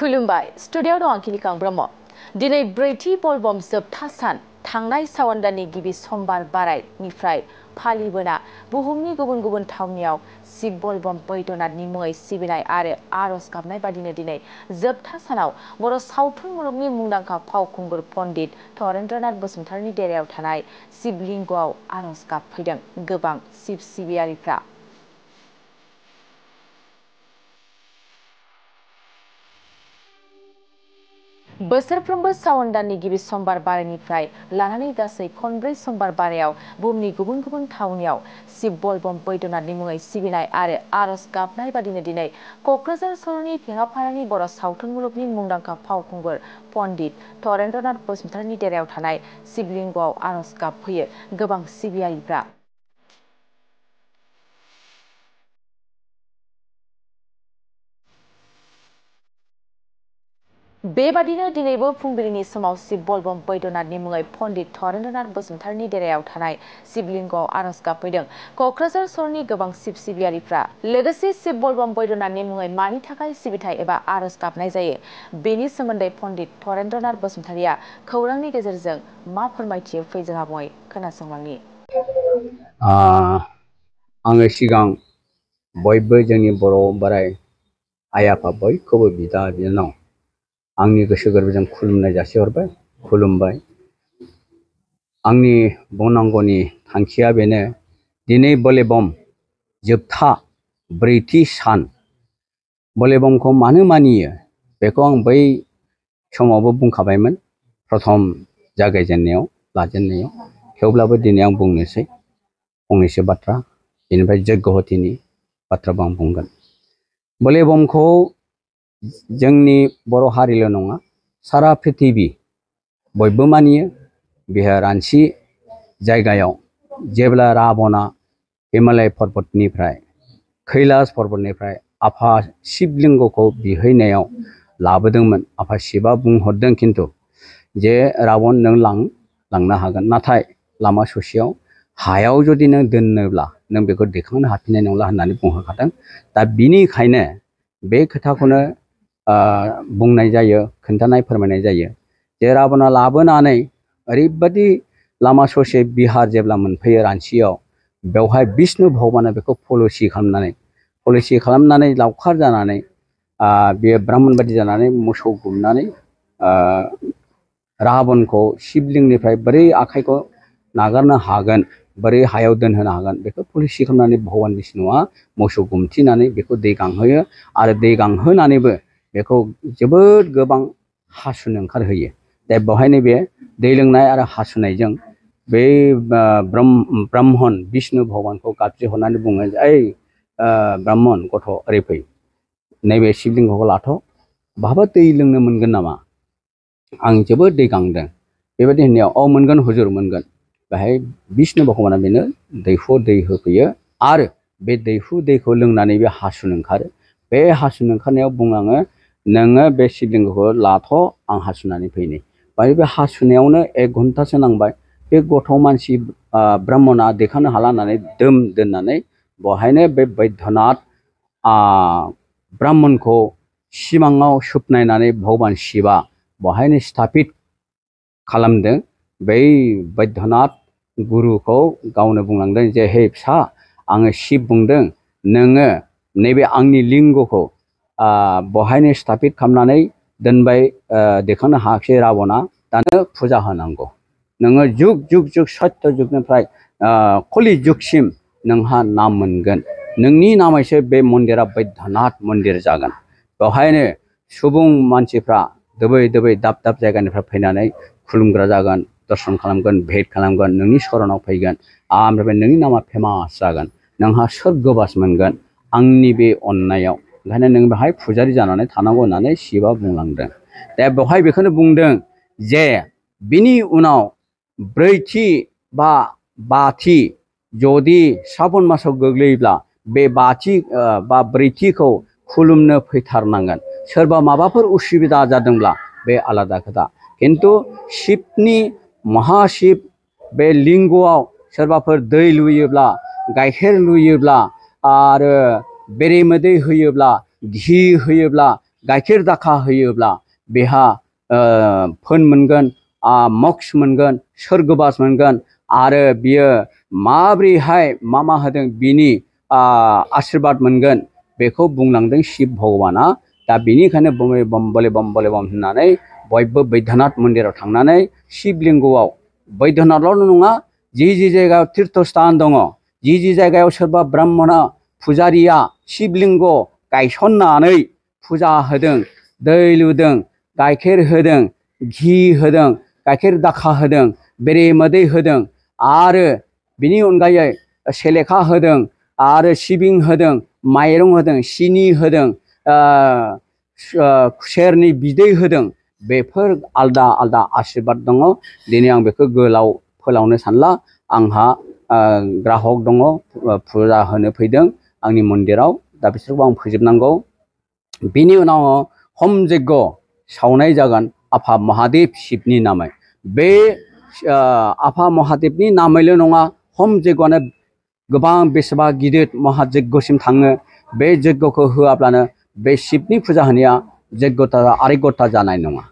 खुलुमबाय स्टुडियाव दं आंखिलिकां ब्रह्म दिनै ब्रैथि बलबम जोबथा सान थांनाय सावन दाननि गिबि समबार बारायनिफ्राय फालिबोना बुहुमनि गुबुन गुबुन थावनियाव शिब बलबम बैद्यनाथनि मुङै सिबिनाय आरो आरज गाबनाय बादिनो दिनै जोबथा सानाव बर' सावथुन मुलुगनि मुंदांखा फावखुंगुर पण्डित धरेन्द्रनाथ बसुमतारीनि देरायाव थानाय शिबलिंगआव आरज गाबफैदों गोबां शिब सिबियारिफ्रा। बोसोरफ्रोमबो सावन दाननि गिबि समबार बारायनिफ्राय लानानै गासै खनब्रै समबार बारायाव बुहुमनि गुबुन गुबुन थावनियाव शिब बलबम बैद्यनाथनि मुङै सिबिनाय आरो आरज गाबनाय बादिनो दिनै क'क्राझार सहरनि टेङापारानि बर' सावथुन मुलुगनि मुंदांखा फावखुंगुर पण्डित धरेन्द्रनाथ बसुमतारीनि देरायाव थानाय शिबलिंगआव आरज गाबफैयो गोबां सिबियारिफ्रा। बेबादिनो दिनैबो फुंबिलिनि समाव शिब बलबम बैद्यनाथनि मुङै पण्डित धरेन्द्रनाथ बसुमतारीनि देरायाव थानाय शिबलिंगआव आरज गाबफैदों क'क्राझार सहरनि गोबां शिब सिबियारिफ्रा। लोगोसे शिब बलबम बैद्यनाथनि मुङै मानि थाखाय सिबिथाय एबा आरज गाबनाय जायो बेनि सोमोन्दै पण्डित धरेन्द्रनाथ बसुमतारीया खौरांनि गेजेरजों मा फोरमायथियो फै जोंहा बहाय खोनासंलांनि। आङो सिगां बयबो जोंनि बर' बोराइ आइ आफा बयखौबो बिदा बिनानाव आंनि गोसो गोरबोजों खुलुमनाय जासिहरबाय खुलुमबाय। आंनि बुंनांगौनि थांखिया बेनो दिनै बलबम जोबथा ब्रैथि सान बलबमखौ मानो मानियो बेखौ आं बै समावबो बुंखाबायमोन प्रथम जागायजेननायाव लाजेननायाव, थेवब्लाबो दिनै आं बुंनोसै फंनैसो बाथ्रा बेनिफ्राय जग्यहतिनि बाथ्राबो आं बुंगोन। बलबमखौ जोंनि बर' हारिल' नङा सारा पृथिबि बयबो मानियो। बेहा रानसि जायगायाव जेब्ला राबना हिमालय पर्बतनिफ्राय कैलाश पर्बतनिफ्राय आफा शिबलिंगखौ बिहैनायाव लाबोदोंमोन, आफा शिबा बुंहरदों खिन्थु जे राबन नों लांनो हागोन, नाथाय लामा ससेयाव हायाव जुदि नों दोनोब्ला नों बेखौ दैखांनो हाफिननाय नंला होननानै बुंहरखादों। दा बिनिखायनो बे खोथाखौनो बुंनाय जायो, खोन्थानाय फोरमायनाय जायो जे राबना लाबोनानै ओरैबादि लामा ससे बिहार जेब्ला मोनफैयो रानसियाव, बेवहाय बिष्णु भगबाना बेखौ पलिसि खालामनानै लावखार जानानै बेयो ब्राह्मण बादि जानानै मोसौ गुमनानै राबनखौ शिबलिंगनिफ्राय बोरै आखाइखौ नागारनो हागोन, बोरै हायाव दोनहोनो हागोन बेखौ पलिसि खालामनानै भगबान बिष्णुआ मोसौ गुमथिनानै बेखौ दै गांहोयो आरो दै गांहोनानैबो बेखौ जोबोद गोबां हासुनो ओंखारहोयो। दा बेवहायनो बे दै लोंनाय आरो हासुनायजों बै ब्राह्मण बिष्णु भगबानखौ गाबज्रिहरनानै बुङो, ओइ ब्राह्मण गथ' ओरै फै, नैबे शिबलिंगखौ लाथ', बहाबा दै लोंनो मोनगोन नामा, आं जोबोद दै गांदों। बेबायदि होननायाव औ मोनगोन हुजुर मोनगोन। बेहाय बिष्णु भगबाना बेनो दैहुआव दै होफैयो आरो बे दैहु दैखौ लोंनानै बे हासुनो ओंखारो। बे हासुनो ओंखारनायाव बुंलाङो नोङो बे शिबलिंगखौ लाथ', आं हासुनानै फैनि। बाहाय बे हासुनायावनो 1 घन्टासो नांबाय। बे गथ' मानसि ब्राह्मणा दैखांनो हाला होननानै दोननानै बहायनो बे बैद्यनाथ ब्राह्मणखौ सिमाङाव सोबनायनानै भगबान शिबा बहायनो स्थापित खालामदों। बै बैद्यनाथ गुरुखौ गावनो बुंलांदों जे हे फिसा, आङो शिब बुंदों, नोङो नैबे आंनि लिंगखौ बहायनो स्थापित खालामनानै दोनबाय, दैखांनो हायाखिसै राबना, दानो फुजा होनांगौ। नोङो जुग जुग जुग सत्य जुगनिफ्राय कलि जुगसिम नोंहा नाम मोनगोन, नोंनि नामैसो बे मन्दिरा बैद्यनाथ मन्दिर जागोन। बेवहायनो सुबुं मानसिफ्रा दोबै दोबै दाब दाब जायगानिफ्राय फैनानै खुलुमग्रा जागोन, दर्शन खालामगोन, भेट खालामगोन, नोंनि शरणाव फैगोन, ओमफ्राय नोंनि नामा फेमास जागोन, नोंहा सोर्गोबास मोनगोन आंनि बे अननायाव, ओंखायनो नों बेहाय फुजारि जानानै थानांगौ होननानै शिबा बुंलांदों। दा बेवहाय बेखौनो बुंदों जे बिनि उनाव ब्रैथि बा बाथि जुदि श्राबन मासाव गोग्लैयोब्ला बे बाथि बा ब्रैथिखौ खुलुमनो फैथारनांगोन। सोरबा माबाफोर उसुबिदा जादोंब्ला बे आलादा खोथा, खिन्थु शिबनि महाशिब बे लिंगआव सोरबाफोर दै लुयोब्ला, गाइखेर लुयोब्ला आरो बेरेमोदै होयोब्ला, घि होयोब्ला गाइखेर दाखा होयोब्ला बेहा फोन मोनगोन मक्ष मोनगोन सोरगोबास मोनगोन आरो बियो माब्रैहाय मा होदों बिनि आशीर्बाद मोनगोन बेखौ बुंलांदों शिब भगवाना दा बेनिखायनो बम बले बम होननानै बयबो बैद्यनाथ मन्दिराव थांनानै शिबलिंगआव बैद्यनाथल' नङा जि जायगायाव तीर्थस्थान दङ जि जायगायाव सोरबा ब्राह्मणा फुजारिया शिबलिंग गायसननानै फुजा होदों दै लुदों गाइखेर होदों घी होदों गाइखेर दाखा होदों बेरे मोदै होदों आरो बिनि अनगायै सेलेखा होदों आरो सिबिं होदों माइरं होदों सिनि होदों खुसेरनि बिदै होदों बेफोर आलदा आलदा आशीर्बाद दङ दिनै आं बेखौ गोलाव फोलावनो सानला आंहा ग्राहक दङ फुजा होनो फैदों आंनि मन्दिराव दा बिसोरखौ आं फोजोबनांगौ बिनि उनाव हम यज्ञ सावनाय जागोन आफा महादेव शिबनि नामै बे आफा महादेवनि नामैल' नङा हम यज्ञआनो गोबां बेसेबा गिदिर महायज्ञसिम थाङो बे यज्ञखौ होआब्लानो बे शिबनि फुजा होनाया यज्ञता आरोग्यता जानाय नङा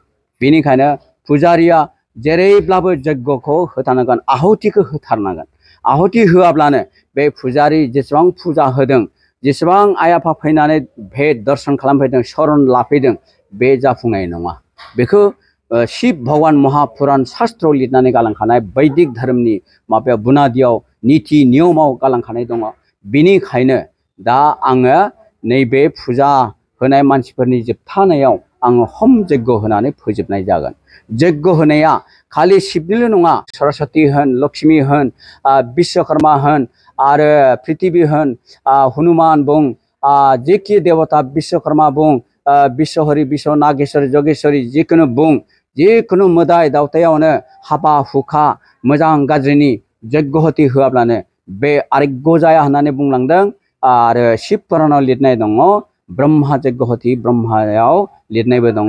बेनिखायनो फुजारिया जेरैब्लाबो यज्ञखौ होथारनांगोन आहुतिखौ होथारनांगोन आहुति होआब्लानो बे फुजारि जेसेबां फुजा होदों जेसेबां आइ आफा फैनानै भेट दर्शन खालामफैदों शरण लाफैदों बे जाफुंनाय नङा बेखौ शिब भगवान महापुराण शास्त्रआव लिरनानै गालांखानाय वैदिक धोरोमनि माबायाव बुनादियाव नीति नियमाव गालांखानाय दङ बेनिखायनो दा आङो नैबे फुजा होनाय मानसिफोरनि जोबथानायाव आङो हम यज्ञ होनानै फोजोबनाय जागोन यज्ञ होनाया खालि शिबनिल' नङा सरस्वती होन लक्ष्मी होन विश्वकर्मा होन आरो पृथ्वी होन हनुमान बुं जेखि देवता विश्वकर्मा बुं विश्वहरि विश्व नागेश्वरी जगेश्वरी जिखुनु बुं जिखुनु मोदाय दावतायावनो हाबा हुखा मोजां गाज्रिनि यज्ञहति होआब्लानो बे आरोग्य जाया होननानै बुंलांदों आरो शिब पुराणाव लिरनाय दङ ब्रह्मा यज्ञहति ब्रह्मायाव लिरनायबो दङ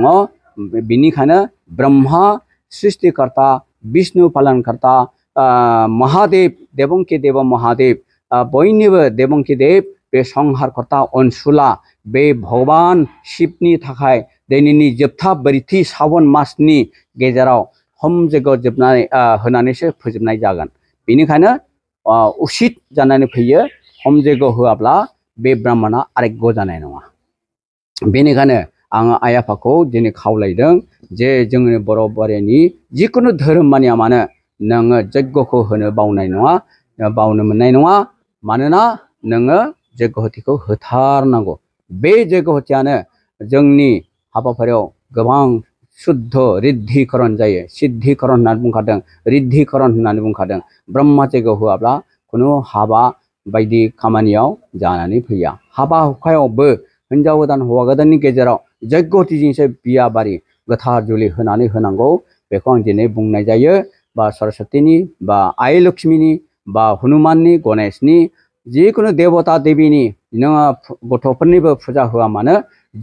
बिनिखायनो ब्रह्मा सृष्टिकर्ता विष्णु पालनकर्ता महादेव देवंकी देव महादेव बयनिबो देवंकी देव बे संहारकर्ता अनसुला बे भगवान शिबनि थाखाय दिनैनि जोबथा ब्रैथि सावन मासनि गेजेराव हम यज्ञ जोबनानै होनानैसो फोजोबनाय जागोन बेनिखायनो उसित जानानै फैयो हम यज्ञ होआब्ला बे ब्राह्मणा आरोग्य जानाय नङा बेनिखायनो आङो आइ आफाखौ दिनै खावलायदों जे जोंनि बर' हारिनि जिखुनु धोरोम मानिया मानो नोङो यज्ञखौ होनो बावनाय नङा बावनो मोननाय नङा मानोना नोङो यज्ञहतिखौ होथारनांगौ बे यज्ञहतियानो जोंनि हाबाफारियाव गोबां शुद्ध रिद्धिकरण जायो सिद्धिकरण होननानै बुंखादों रिद्धिकरण होननानै बुंखादों ब्रह्म यज्ञ होआब्ला खुनु हाबा बायदि खामानियाव जानानै फैया हाबा हुखायावबो हिन्जाव गोदान हौवा गोदाननि गेजेराव यज्ञहतिजोंसो बिया बारि गोथार जुलि होनानै होनांगौ बेखौ आं दिनै बुंनाय जायो बा सरस्वतीनि बा आइ लक्ष्मीनि बा हनुमाननि गणेशनि जिखुनु देवता देवीनि नोङो गथ'फोरनिबो फुजा होआ मानो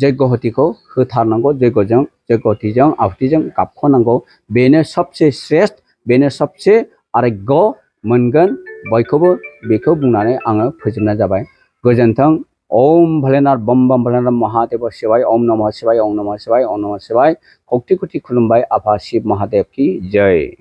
यज्ञहतिखौ होथारनांगौ यज्ञहतिजों आहुतिजों गाबख'नांगौ बेनो सबसे श्रेष्ठ बेनो सबसे आरोग्य मोनगोन बयखौबो बेखौ बुंनानै आङो फोजोबनाय जाबाय गोजोन्थों ओम भोलेनाथ बम बम भोलेनाथ महादेव शिवाय ओम नमः शिवाय ओम नमः शिवाय ओम नमः शिवाय खौटि खौटि खुलुमबाय आफा शिव महादेव की जय।